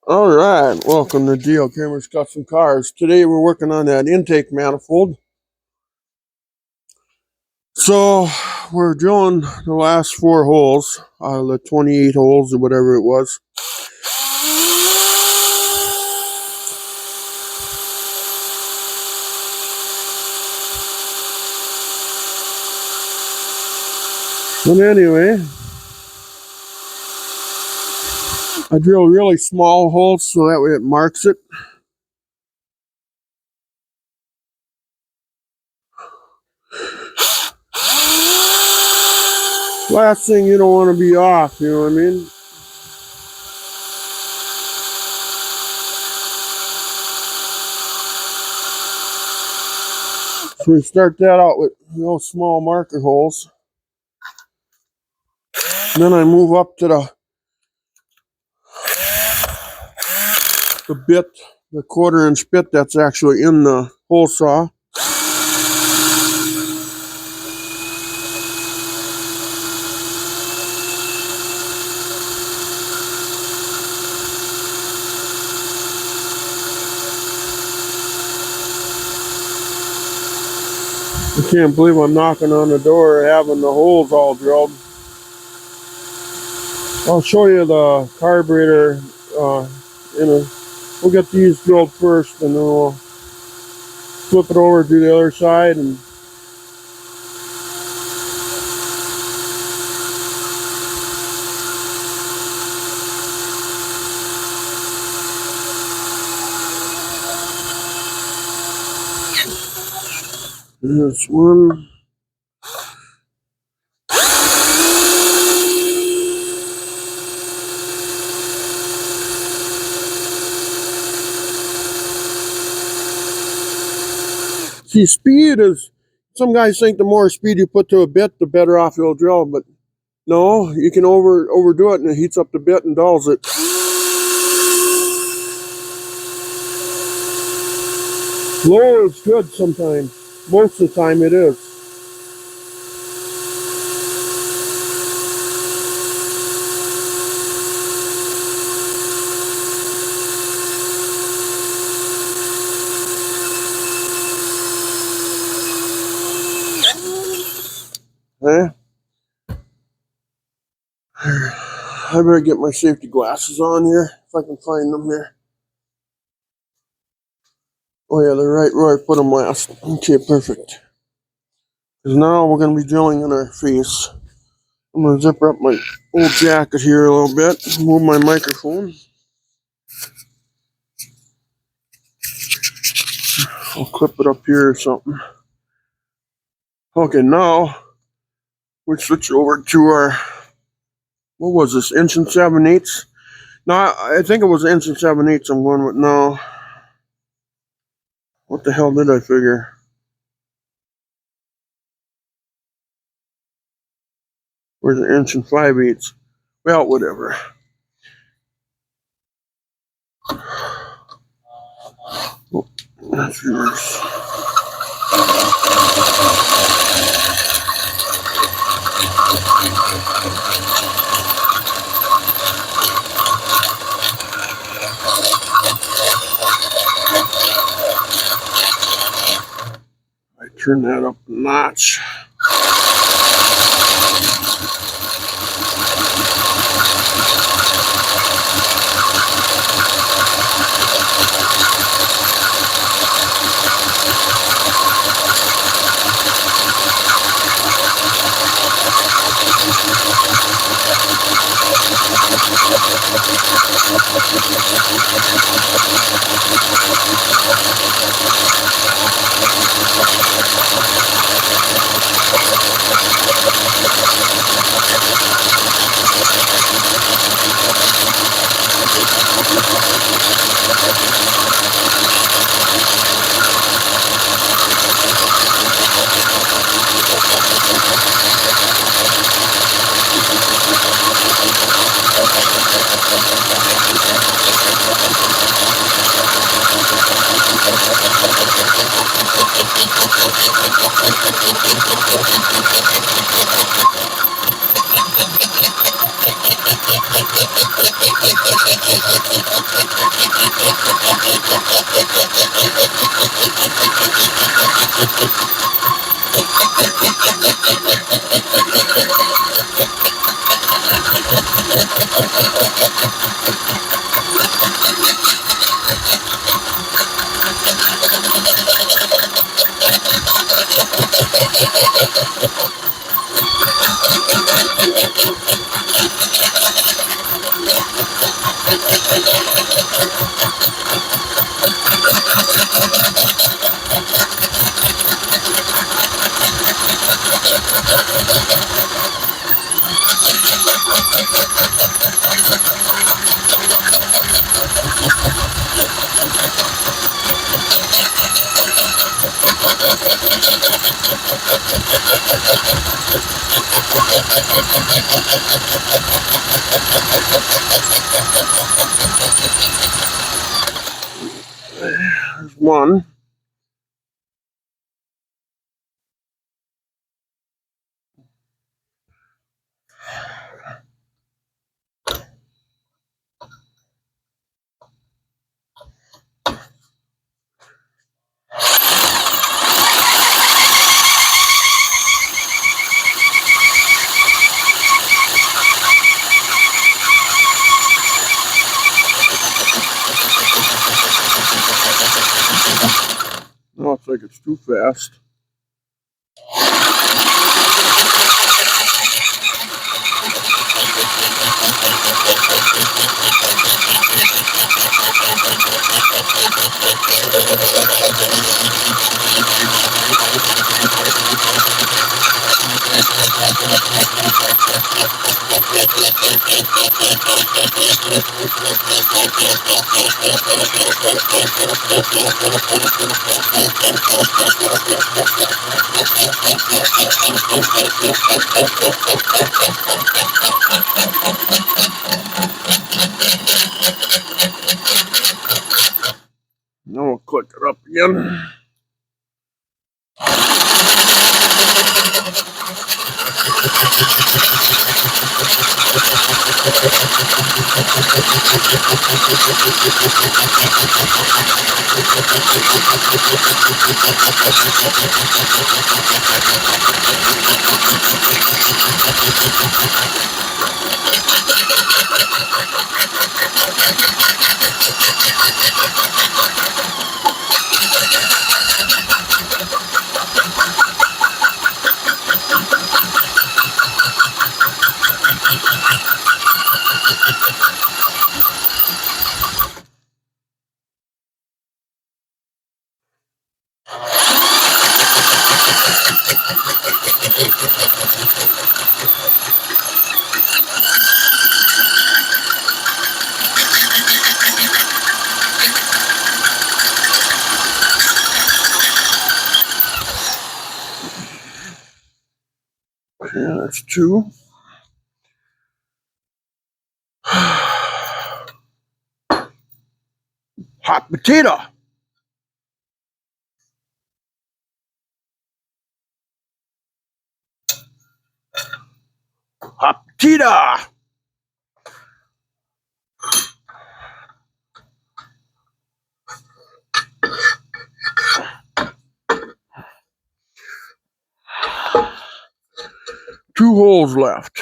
All right, welcome to DL Kramer's Custom Cars. Today we're working on that intake manifold. So we're drilling the last 4 holes out of the 28 holes or whatever it was. But anyway, I drill really small holes so that way it marks it. Last thing, you don't want to be off, you know what I mean? So we start that out with real small marker holes. And then I move up to the bit, the 1/4-inch bit that's actually in the hole saw. I can't believe I'm knocking on the door having the holes all drilled. I'll show you the carburetor. We'll get these drilled first, and then we'll flip it over to the other side. And this one. See, speed is, some guys think the more speed you put to a bit, the better off it'll drill, but no, you can overdo it and it heats up the bit and dulls it. Low is good sometimes. Most of the time it is. Eh? I better get my safety glasses on here, if I can find them here. Oh yeah, they're right where I put them last. Okay, perfect. Because now we're going to be drilling in our face. I'm going to zip up my old jacket here a little bit, move my microphone. I'll clip it up here or something. Okay, now we switch over to our, what was this, 1 7/8? No, I think it was 1 7/8 I'm going with now. What the hell did I figure? Where's the 1 5/8? Well, whatever. Oh, that's yours. I turn that up a notch. There's one. Oh, it's like it's too fast. Now we'll click it up again. Yeah, that's two. Hot potato. Hot potato. Two holes left.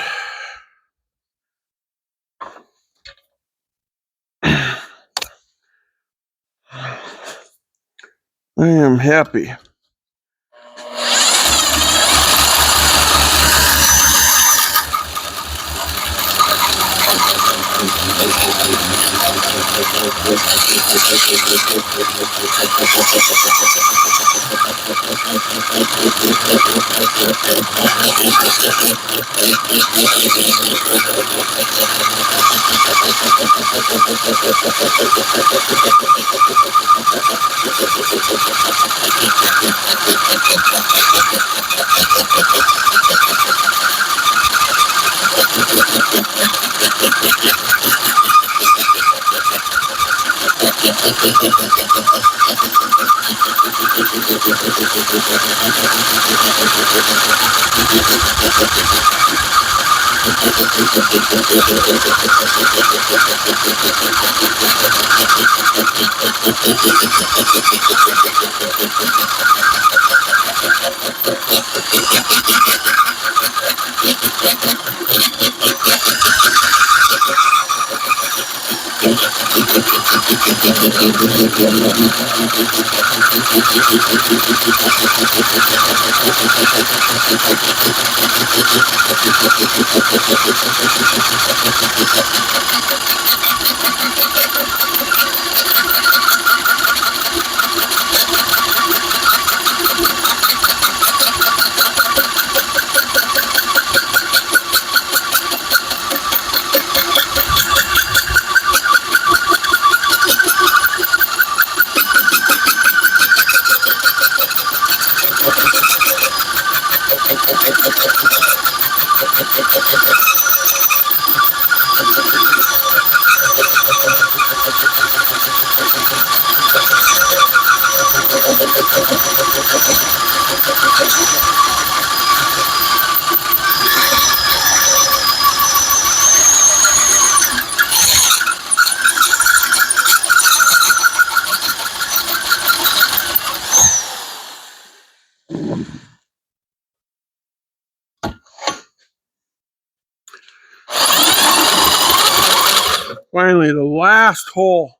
I am happy. Finally, the last hole.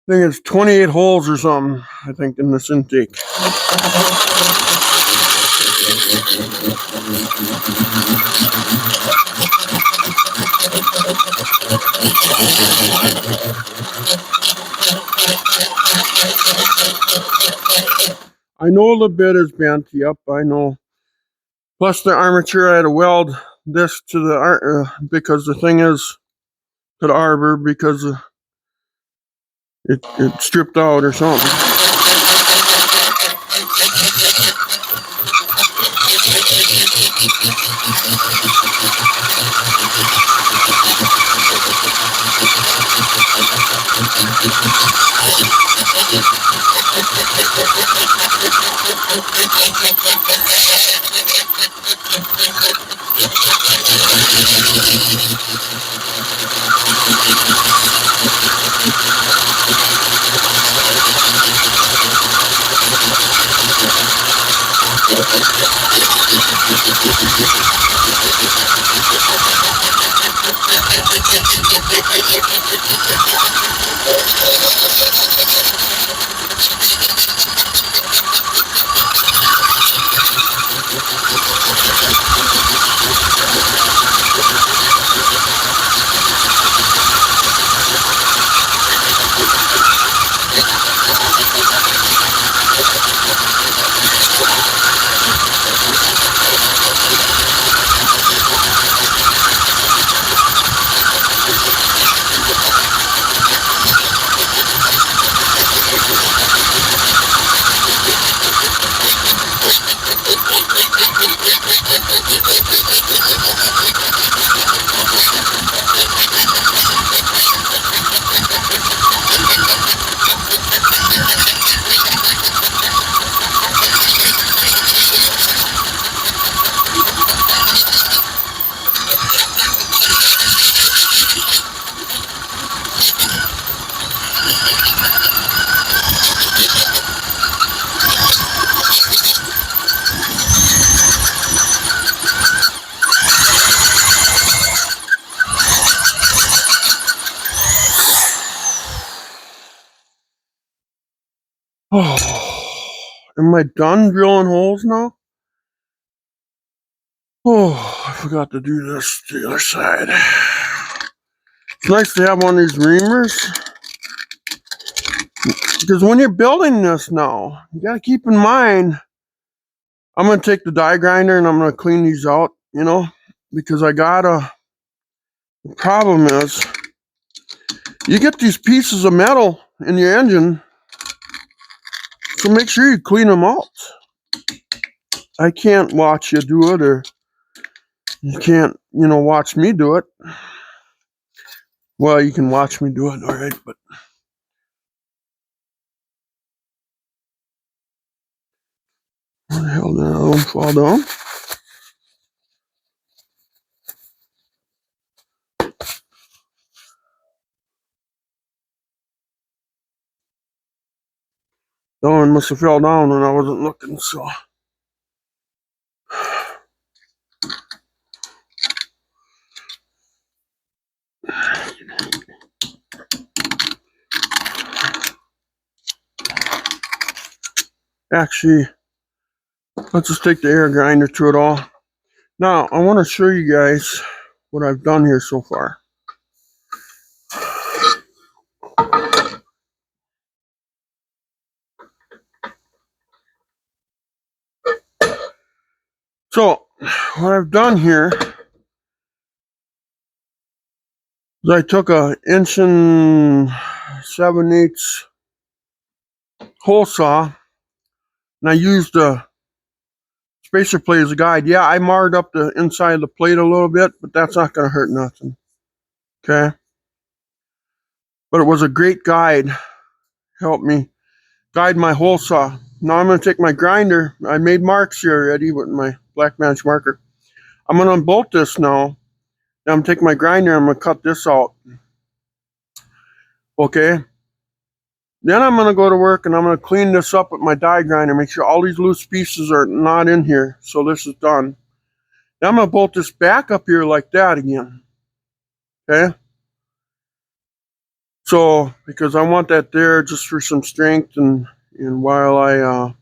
I think it's 28 holes or something, I think, in this intake. I know the bit is bent. Yep, I know. Plus the armature, I had to weld this to the because the thing is to the arbor because it stripped out or something. Oh, am I done drilling holes now? Oh, I forgot to do this to the other side. It's nice to have one of these reamers. Because when you're building this now, you got to keep in mind, I'm going to take the die grinder and I'm going to clean these out, because the problem is, you get these pieces of metal in your engine, so make sure you clean them out. I can't watch you do it, or you can't, watch me do it. Well, you can watch me do it, all right, but what the hell did I don't fall down? That one must have fell down when I wasn't looking, so. Actually, let's just take the air grinder to it all. Now, I want to show you guys what I've done here so far. So, what I've done here is I took a 1 7/8" hole saw, and I used a spacer plate as a guide. Yeah, I marred up the inside of the plate a little bit, but that's not going to hurt nothing. Okay? But it was a great guide. Helped me guide my hole saw. Now I'm going to take my grinder. I made marks here already with my black match marker. I'm going to unbolt this now. Now I'm taking my grinder. I'm going to cut this out. Okay? Then I'm going to go to work and I'm going to clean this up with my die grinder. Make sure all these loose pieces are not in here. So this is done. Now I'm going to bolt this back up here like that again. Okay? So, because I want that there just for some strength, and while I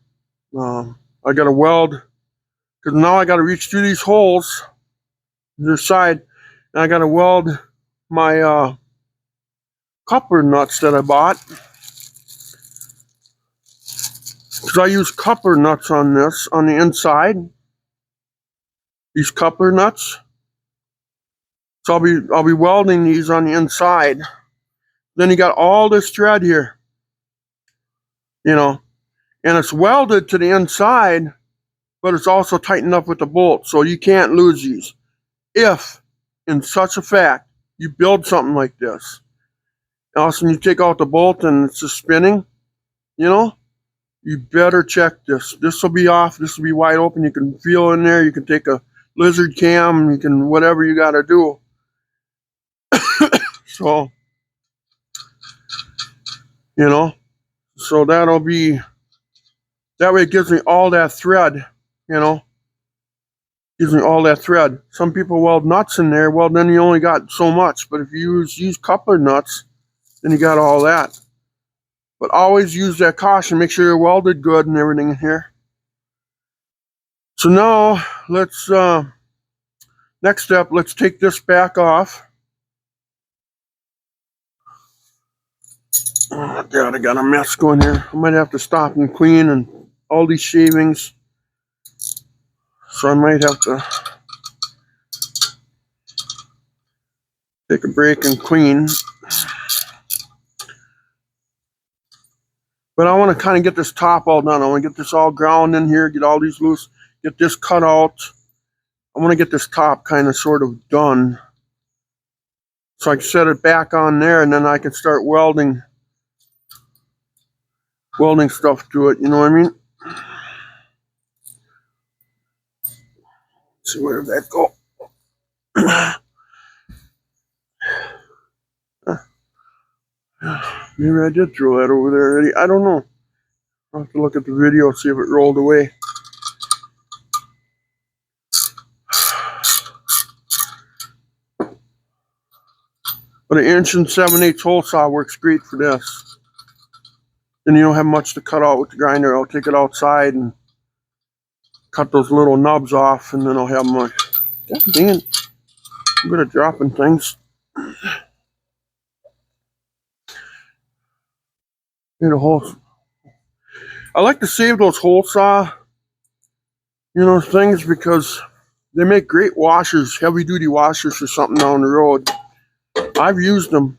got to weld, because now I got to reach through these holes, this side, and I got to weld my coupler nuts that I bought. Because I use coupler nuts on this, on the inside. These coupler nuts. So I'll be welding these on the inside. Then you got all this thread here, and it's welded to the inside, but it's also tightened up with the bolt, so you can't lose these. If, in such a fact, you build something like this, and all of a sudden you take out the bolt and it's just spinning, you better check this. This will be off. This will be wide open. You can feel in there. You can take a lizard cam. You can whatever you got to do. So, so that'll be, that way it gives me all that thread, gives me all that thread. Some people weld nuts in there. Well, then you only got so much. But if you use coupler nuts, then you got all that. But always use that caution. Make sure you're welded good and everything in here. So now, let's, next step, let's take this back off. Oh, God, I got a mess going here. I might have to stop and clean and all these shavings. So I might have to take a break and clean. But I want to kind of get this top all done. I want to get this all ground in here, get all these loose, get this cut out. I want to get this top kind of sort of done. So I can set it back on there and then I can start welding stuff to it, you know what I mean? Let's see, where did that go? Maybe I did throw that over there already. I don't know. I'll have to look at the video and see if it rolled away. But an 1 7/8" hole saw works great for this. Then you don't have much to cut out with the grinder. I'll take it outside and cut those little nubs off, and then I'll have my. God dang it! I'm good at dropping things. Need a hole. I like to save those hole saw, things, because they make great washers, heavy duty washers for something down the road. I've used them.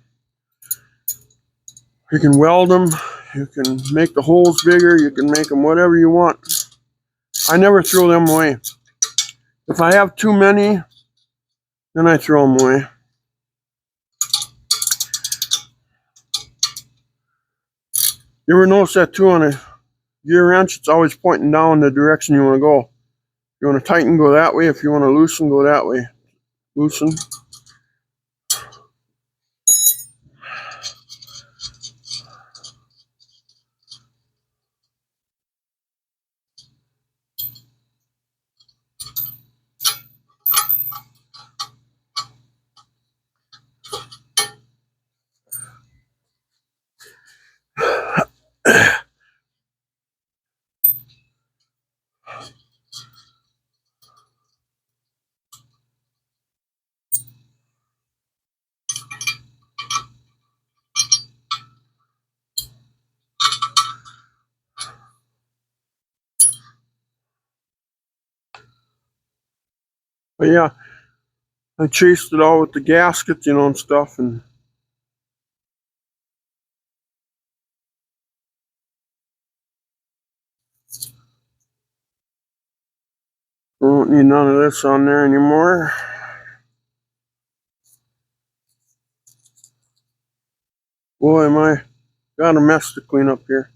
You can weld them. You can make the holes bigger. You can make them whatever you want. I never throw them away. If I have too many, then I throw them away. You ever notice that too on a gear wrench? It's always pointing down the direction you want to go. If you want to tighten, go that way. If you want to loosen, go that way. Loosen. But yeah, I chased it all with the gasket, you know, and stuff, and I don't need none of this on there anymore. Boy, am I got a mess to clean up here.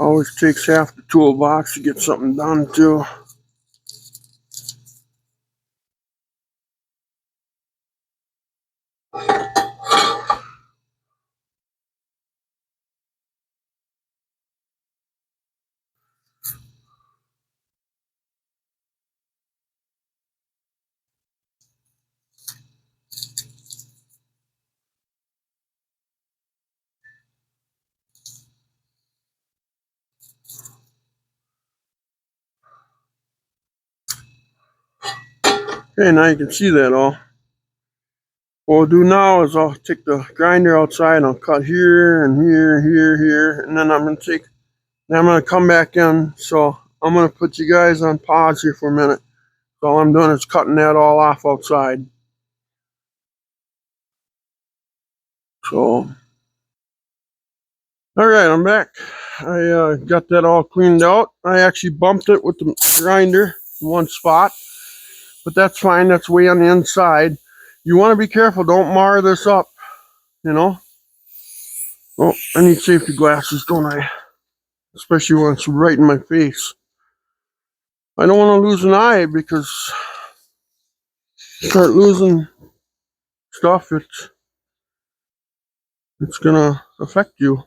Always takes half the toolbox to get something done too. Okay, now you can see that all. What I'll do now is I'll take the grinder outside and I'll cut here and here, here, and then I'm gonna come back in. So I'm gonna put you guys on pause here for a minute. So all I'm doing is cutting that all off outside. So, all right, I'm back. I got that all cleaned out. I actually bumped it with the grinder in one spot, but that's fine. That's way on the inside. You want to be careful. Don't mar this up, you know. Oh, I need safety glasses, don't I? Especially when it's right in my face. I don't want to lose an eye because start losing stuff, it's gonna affect you.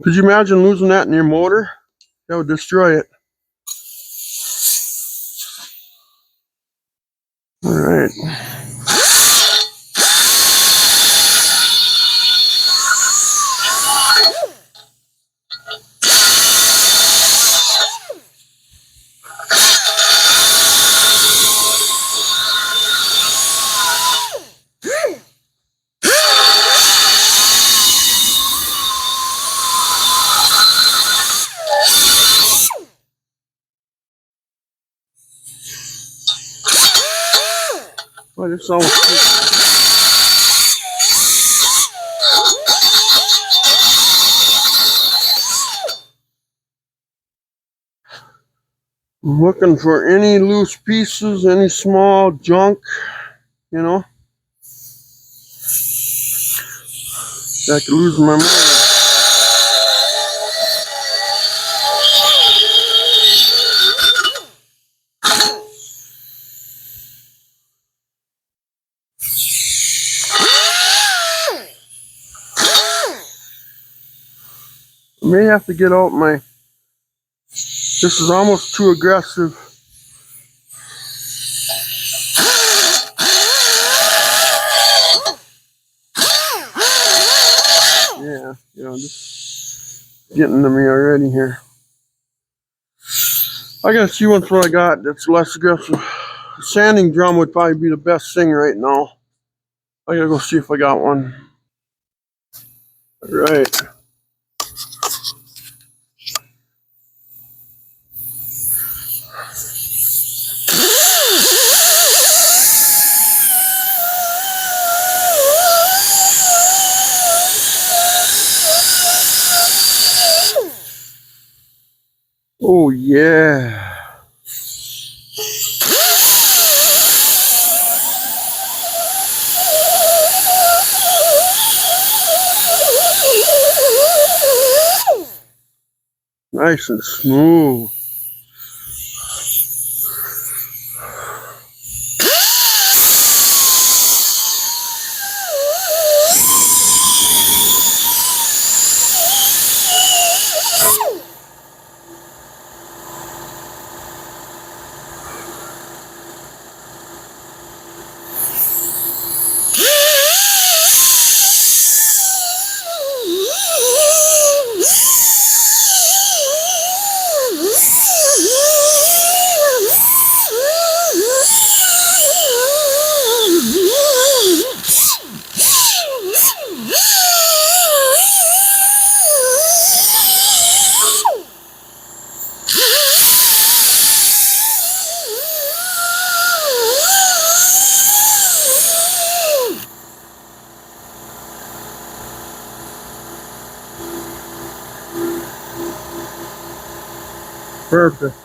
Could you imagine losing that in your motor? That would destroy it. All right. Well, this almost. I'm looking for any loose pieces, any small junk, you know. I could lose my motor. I may have to get out my. This is almost too aggressive. Yeah, you know, just getting to me already here. I gotta see what I got that's less aggressive. A sanding drum would probably be the best thing right now. I gotta go see if I got one. All right. Oh yeah. Nice and smooth. Perfect.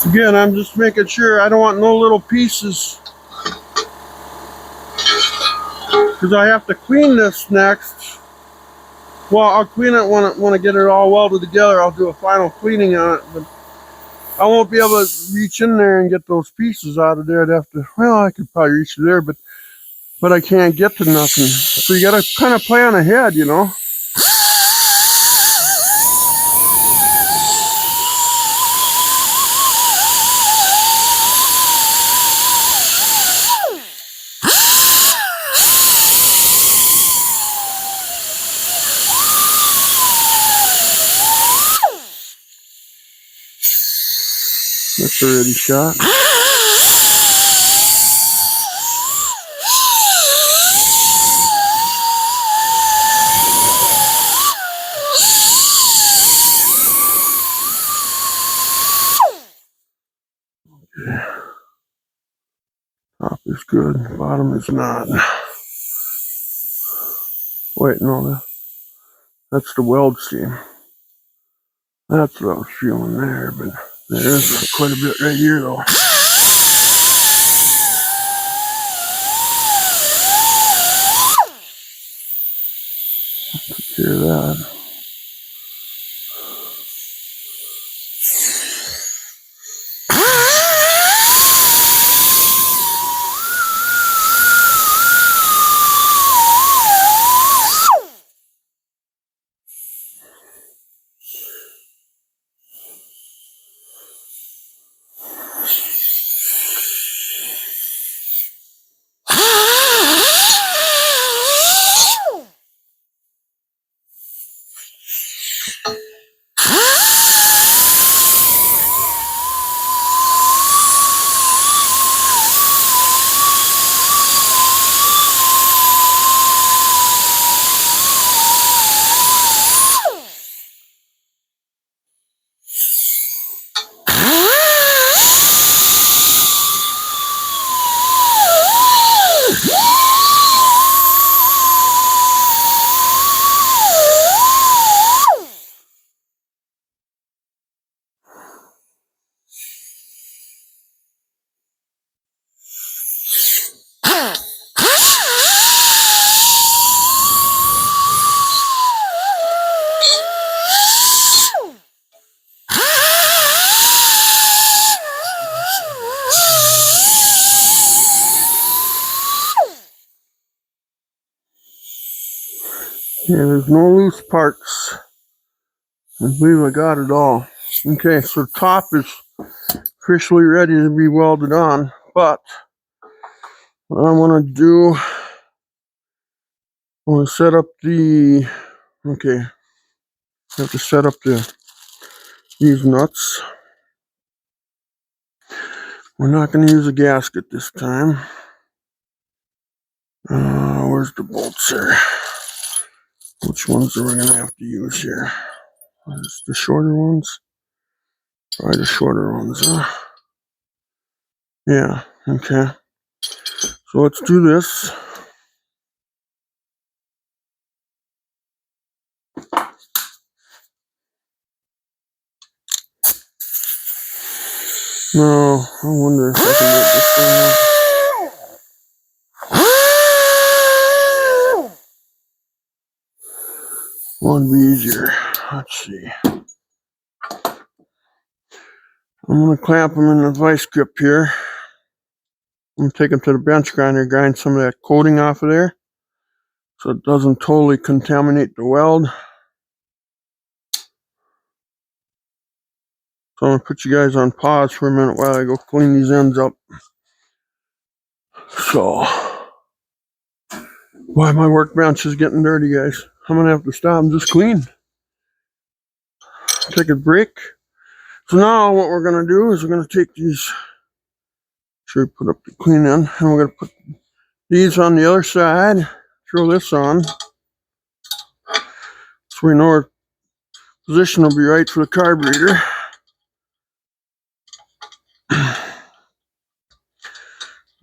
Again, I'm just making sure I don't want no little pieces, because I have to clean this next. Well, I'll clean it when I get it all welded together. I'll do a final cleaning on it, but I won't be able to reach in there and get those pieces out of there. I'd have to, well, I could probably reach there, but I can't get to nothing. So you gotta kind of plan ahead, you know. That's already shot. Top is good, bottom is not. Wait, no, that's the weld seam. That's what I was feeling there, but there's quite a bit right here though. Take care of that. Yeah, there's no loose parts. I believe I got it all. Okay, so the top is officially ready to be welded on, but what I want to do, I want to set up the, okay, I have to set up these nuts. We're not going to use a gasket this time. Where's the bolts here? Which ones are we going to have to use here? Is the shorter ones? Probably the shorter ones, huh? Yeah, okay. So let's do this. No, I wonder if I can get this thing up. One be easier. Let's see. I'm going to clamp them in the vice grip here. I'm going to take them to the bench grinder, grind some of that coating off of there so it doesn't totally contaminate the weld. So I'm going to put you guys on pause for a minute while I go clean these ends up. So, why my workbench is getting dirty, guys. I'm going to have to stop and just clean. Take a break. So now what we're going to do is we're going to take these, sure put up the clean end, and we're going to put these on the other side, throw this on, so we know our position will be right for the carburetor.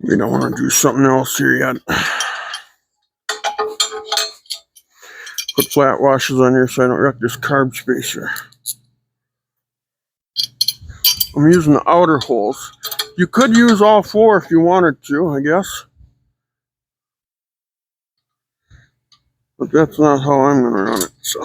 We don't want to do something else here yet. Put flat washers on here so I don't wreck this carb spacer. I'm using the outer holes. You could use all four if you wanted to, I guess. But that's not how I'm going to run it, so.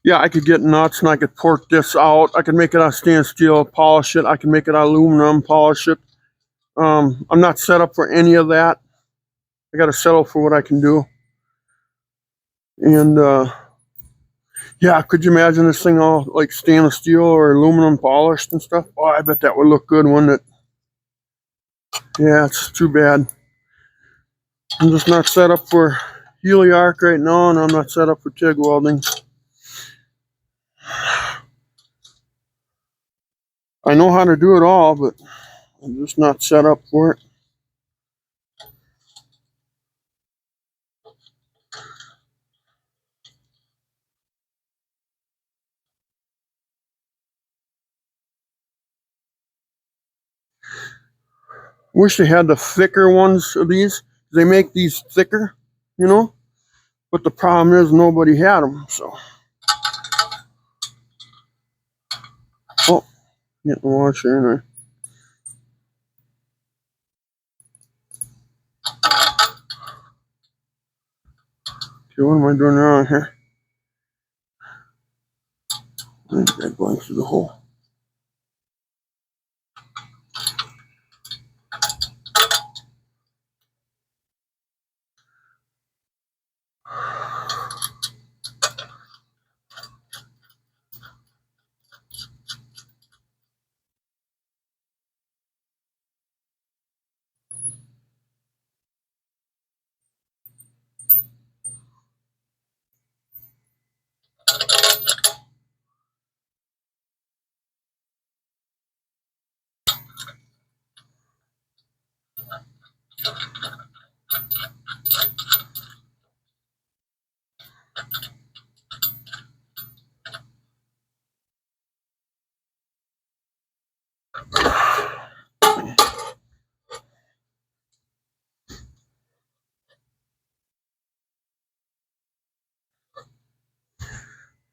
Yeah, I could get nuts and I could pork this out. I could make it out of stainless steel, polish it. I can make it out of aluminum, polish it. I'm not set up for any of that. I got to settle for what I can do. And yeah, could you imagine this thing all like stainless steel or aluminum polished and stuff? Oh, I bet that would look good, wouldn't it? Yeah, it's too bad. I'm just not set up for Healy arc right now, and I'm not set up for TIG welding. I know how to do it all, but I'm just not set up for it. Wish they had the thicker ones of these. They make these thicker, you know? But the problem is nobody had them, so. Oh, getting the washer anyway. Okay, what am I doing wrong here? I think that going through the hole.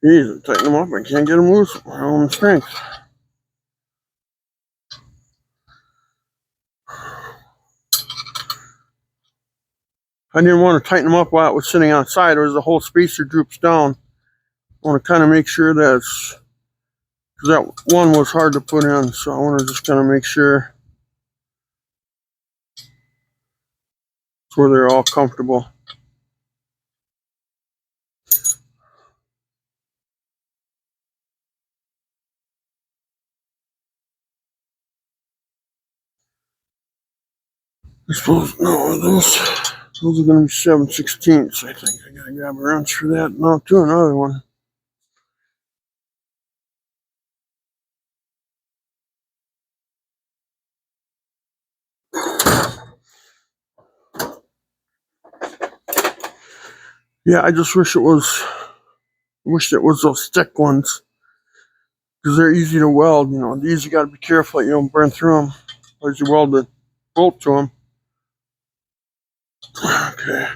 Jeez, tighten them up. I can't get them loose. My own strength. I didn't want to tighten them up while it was sitting outside, or as the whole spacer droops down. I want to kind of make sure that it's because that one was hard to put in, so I want to just kind of make sure it's where they're all comfortable. I suppose, no, those are going to be 7/16. I think I got to grab a wrench for that. And I'll do another one. Yeah, I just wish it was those thick ones, because they're easy to weld. You know, these you got to be careful you don't burn through them, as you weld the bolt to them. Okay.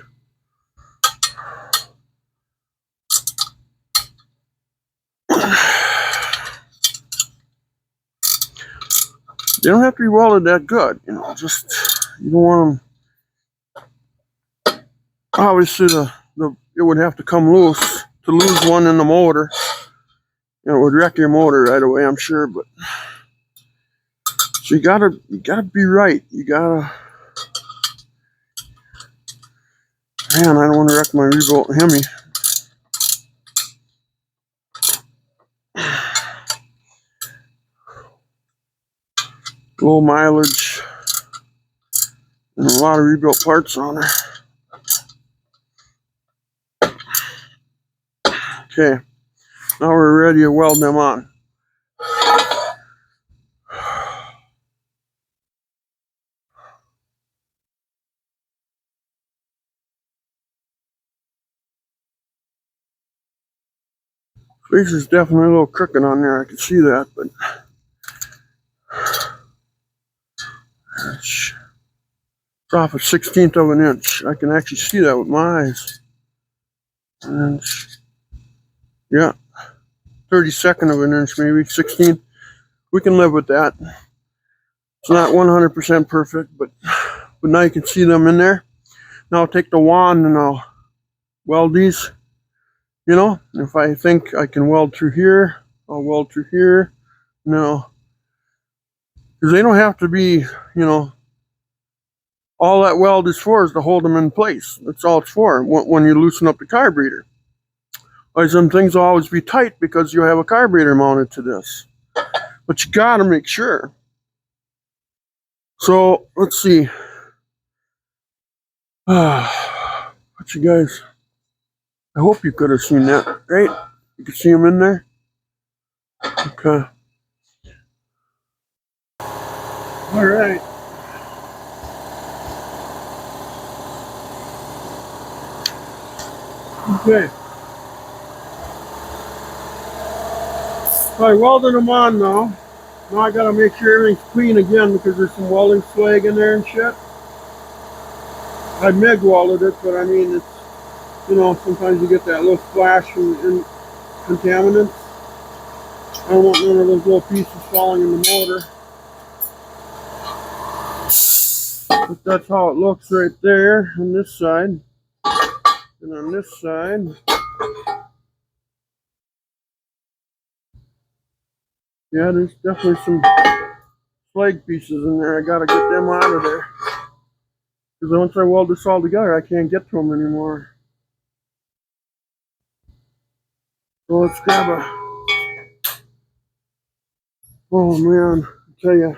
They don't have to be welded that good, you know. Just you don't want them. Obviously, it would have to come loose. To lose one in the motor, you know, it would wreck your motor right away, I'm sure. But so you gotta be right. You gotta. Man, I don't want to wreck my rebuilt hemi. Low mileage and a lot of rebuilt parts on her. Okay, now we're ready to weld them on. Spacer's definitely a little crooked on there. I can see that, but it's off a 1/16 of an inch. I can actually see that with my eyes. An inch. Yeah, 32nd of an inch, maybe 16. We can live with that. It's not 100% perfect, but now you can see them in there. Now I'll take the wand and I'll weld these. You know, if I think I can weld through here, I'll weld through here. No, because they don't have to be, you know, all that weld is for is to hold them in place. That's all it's for when you loosen up the carburetor. Otherwise, them things will always be tight because you have a carburetor mounted to this. But you gotta make sure. So, let's see. But you guys, I hope you could have seen that, right? You could see them in there? Okay. Alright. Okay. So I welded them on now. Now I gotta make sure everything's clean again because there's some welding slag in there and shit. I MIG welded it, but I mean, it's, you know, sometimes you get that little splash in contaminants. I don't want none of those little pieces falling in the motor. But that's how it looks right there on this side. And on this side, yeah, there's definitely some slag pieces in there. I gotta get them out of there. Because once I weld this all together, I can't get to them anymore. So let's grab a... Oh man, I tell you.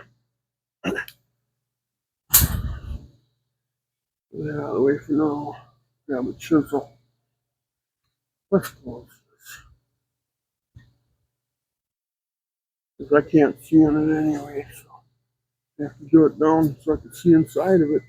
Get out of the way for now. Grab a chisel. Let's close this. Because I can't see in it anyway, so I have to do it down so I can see inside of it.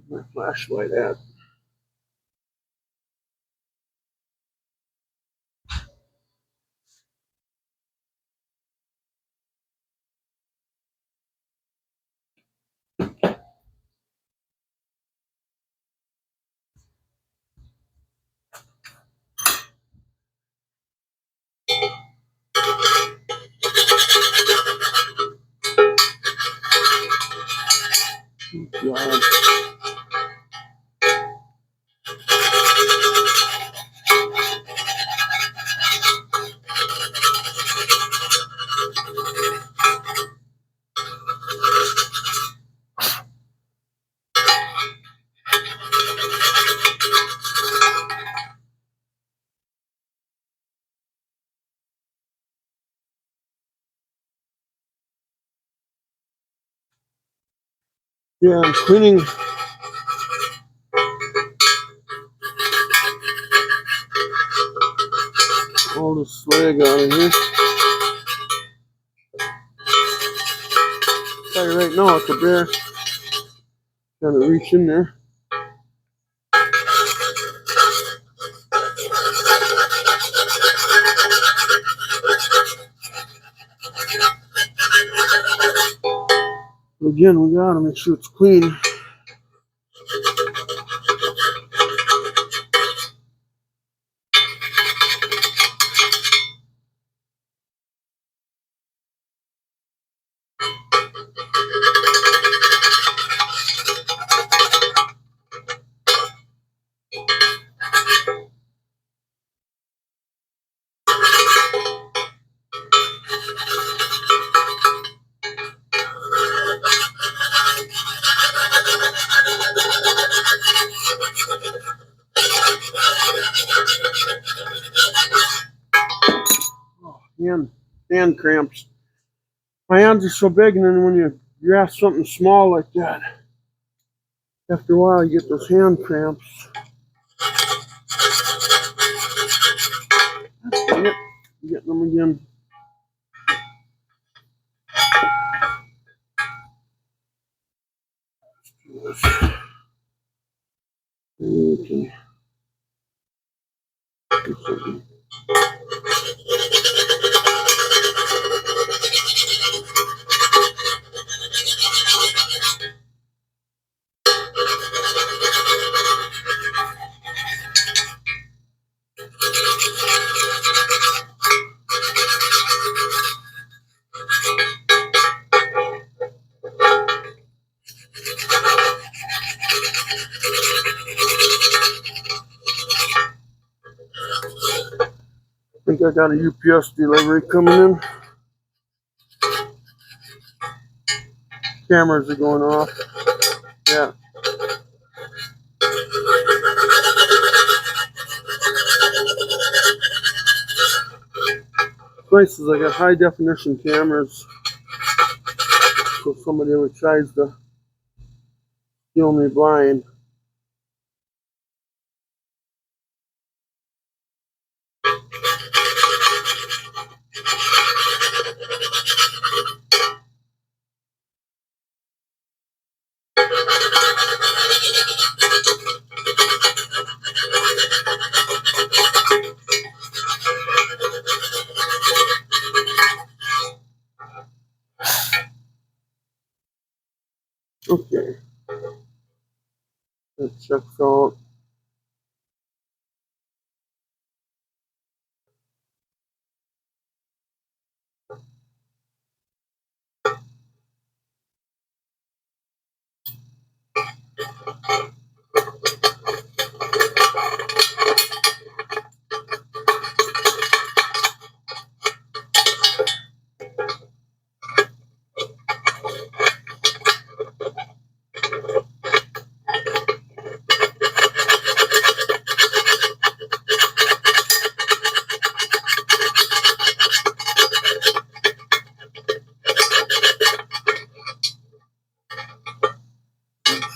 Where's my flashlight at? God. Yeah, I'm cleaning all the slag out of here. I'll tell you right now, it's a bear. Trying to reach in there. But again, we gotta make sure it's clean. Oh, hand cramps. My hands are so big, and then when you grasp something small like that, after a while you get those hand cramps. Dang it. I'm getting them again. Okay. I think I got a UPS delivery coming in. Cameras are going off. Yeah. Places I got high definition cameras. So somebody ever tries to steal me blind. Okay. That checks out.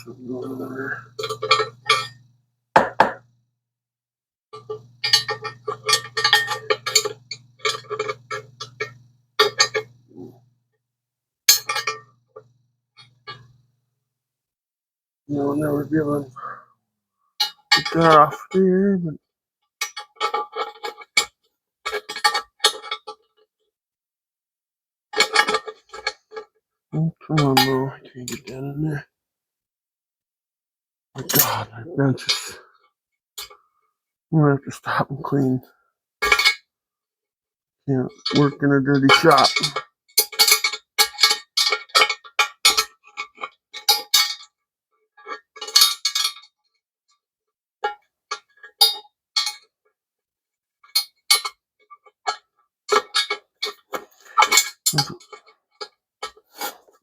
Something going on there. I'll never be able to get that off there, but oh, come on, bro. I can't get that in there. My God, my bench is. I'm gonna have to stop and clean. Can't work in a dirty shop.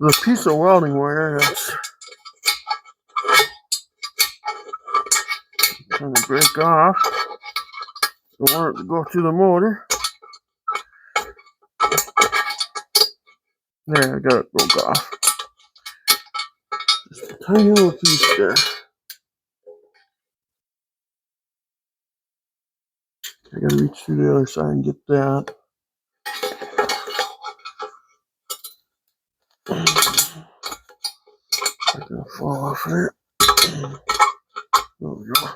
The piece of welding wire that's trying to break off. Don't want it to go through the motor. There, I got it broke off. Just a tiny little piece there. I gotta reach through the other side and get that. It's gonna fall off there. There we go.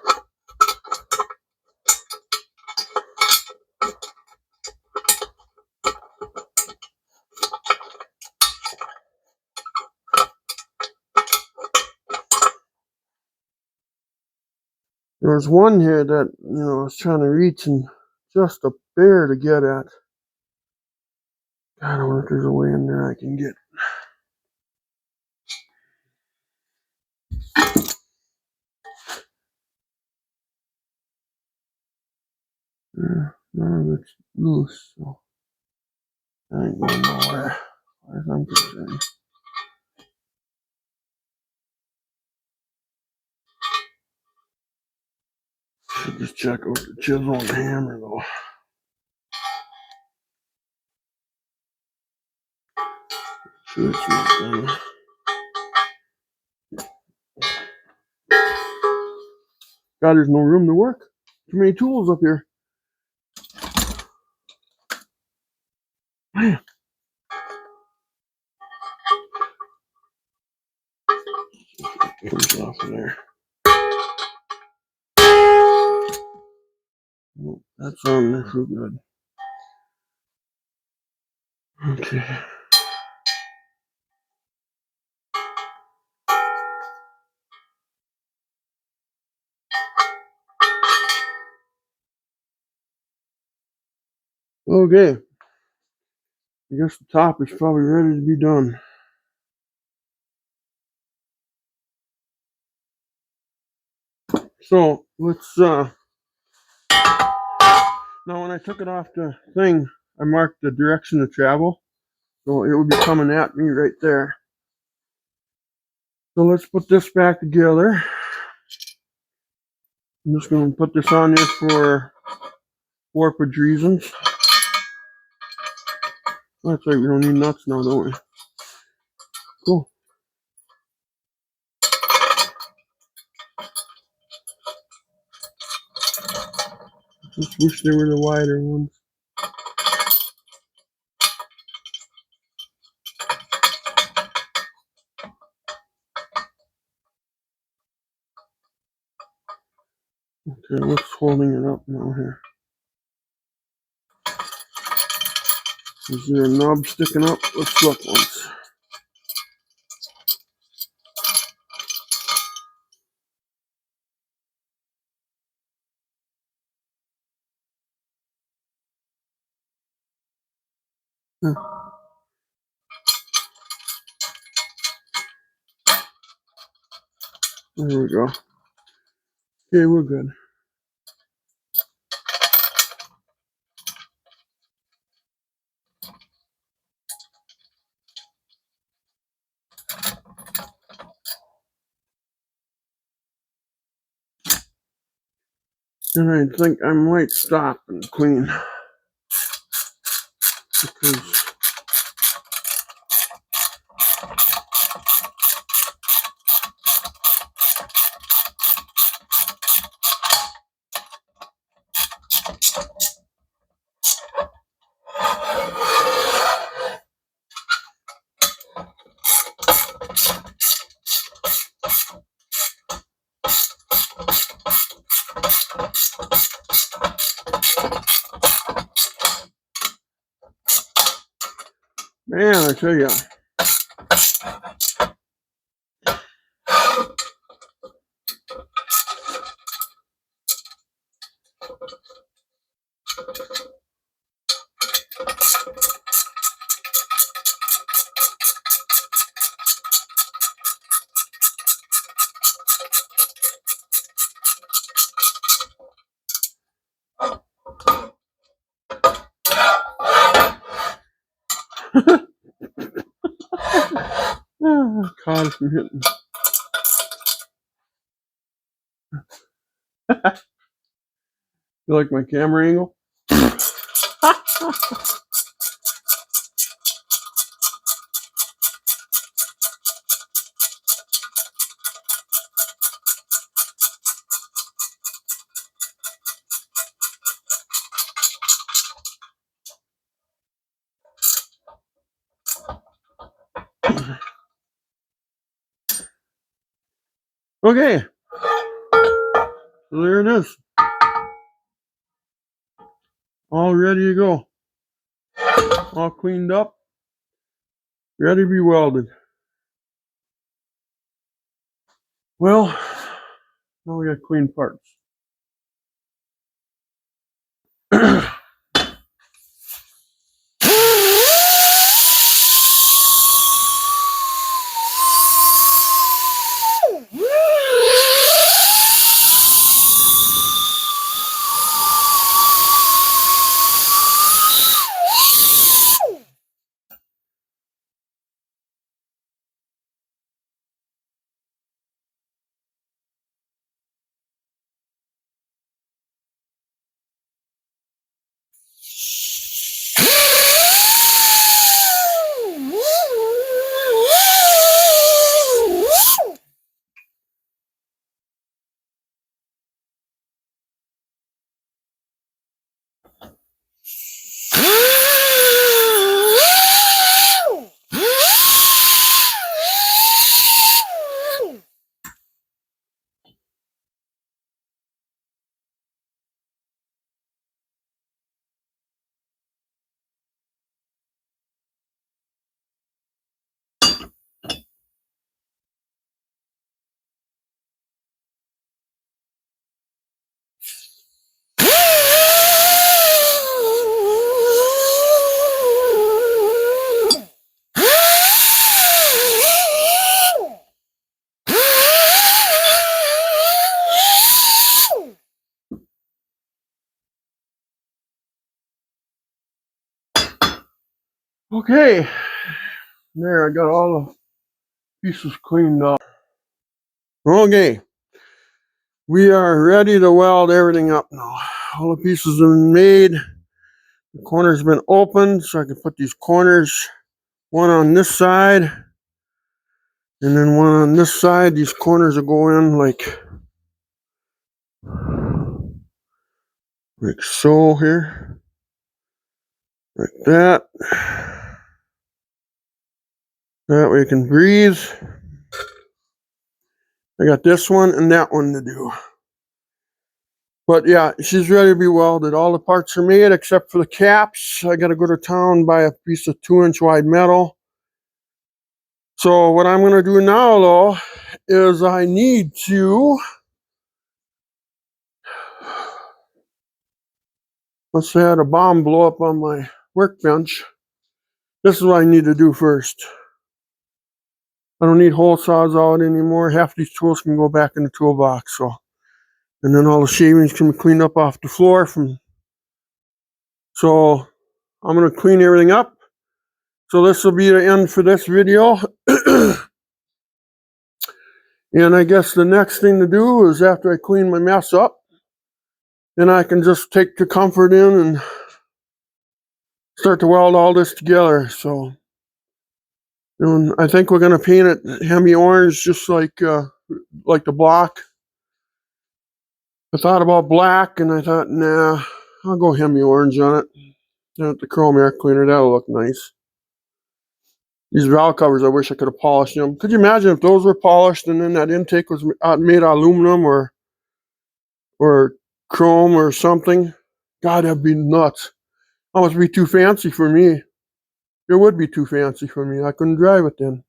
There was one here that, I was trying to reach and just a bear to get at. God, I wonder if there's a way in there I can get. None of it's loose, so I ain't going nowhere, as far as I'm concerned. Should just check out the chisel and hammer though. Sure it's not done. God, there's no room to work. Too many tools up here. Man. It comes off of there. Well, that's on there for good. Okay. Okay. I guess the top is probably ready to be done. So let's now when I took it off the thing, I marked the direction of travel. So it would be coming at me right there. So let's put this back together. I'm just going to put this on there for warpage reasons. That's right, we don't need nuts now, don't we? Cool. Just wish they were the wider ones. Okay, what's holding it up now here? Is there a knob sticking up? Let's look once. Huh. There we go. Okay, we're good. And I think I might stop and clean. Because man, I tell you. Caught it from hitting. You like my camera angle? Okay, so there it is. All ready to go. All cleaned up. Ready to be welded. Well, now we got clean parts. Okay, there, I got all the pieces cleaned up. Okay, we are ready to weld everything up now. All the pieces have been made. The corner's been opened, so I can put these corners, one on this side, and then one on this side. These corners will go in like so here. Like that. That way you can breathe. I got this one and that one to do. But yeah, she's ready to be welded. All the parts are made except for the caps. I got to go to town, buy a piece of 2-inch wide metal. So what I'm going to do now, though, is I need to... Let's say I had a bomb blow up on my workbench. This is what I need to do first. I don't need hole saws out anymore. Half these tools can go back in the toolbox. And then all the shavings can be cleaned up off the floor. So I'm going to clean everything up. So this will be the end for this video. And I guess the next thing to do is after I clean my mess up, then I can just take the comfort in and start to weld all this together. So I think we're going to paint it hemi orange, just like the block. I thought about black, and I thought, nah, I'll go hemi orange on it. The chrome air cleaner, that'll look nice. These valve covers, I wish I could have polished them. Could you imagine if those were polished and then that intake was made out of aluminum or chrome or something? God, that'd be nuts. That must be too fancy for me. It would be too fancy for me. I couldn't drive it then.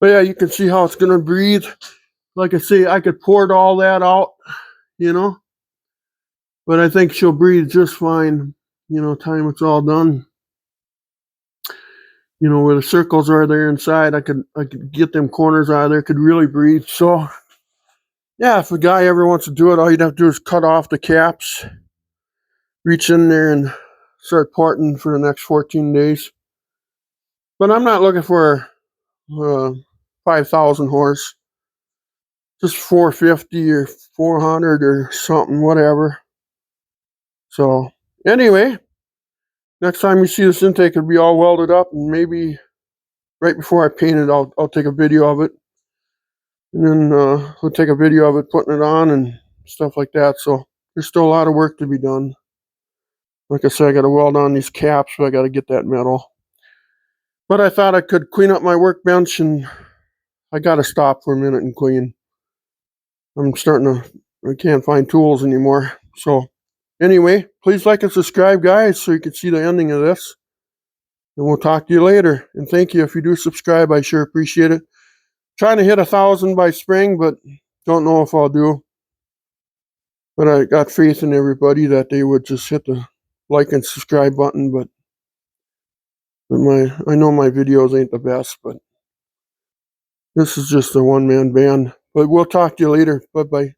But yeah, you can see how it's going to breathe. Like I say, I could pour all that out, you know. But I think she'll breathe just fine, you know, time it's all done. You know, where the circles are there inside, I could get them corners out of there, could really breathe. So, yeah, if a guy ever wants to do it, all you'd have to do is cut off the caps, reach in there and start parting for the next 14 days. But I'm not looking for 5,000 horse. Just 450 or 400 or something, whatever. So anyway, next time you see this intake, it'll be all welded up, and maybe right before I paint it, I'll take a video of it, and then we'll take a video of it putting it on and stuff like that. So there's still a lot of work to be done. Like I said, I got to weld on these caps, so I got to get that metal. But I thought I could clean up my workbench, and I got to stop for a minute and clean. I can't find tools anymore. So anyway, please like and subscribe, guys, so you can see the ending of this. And we'll talk to you later. And thank you if you do subscribe. I sure appreciate it. Trying to hit 1,000 by spring, but don't know if I'll do. But I got faith in everybody that they would just hit the like and subscribe button. But I know my videos ain't the best, but this is just a one-man band. But we'll talk to you later. Bye-bye.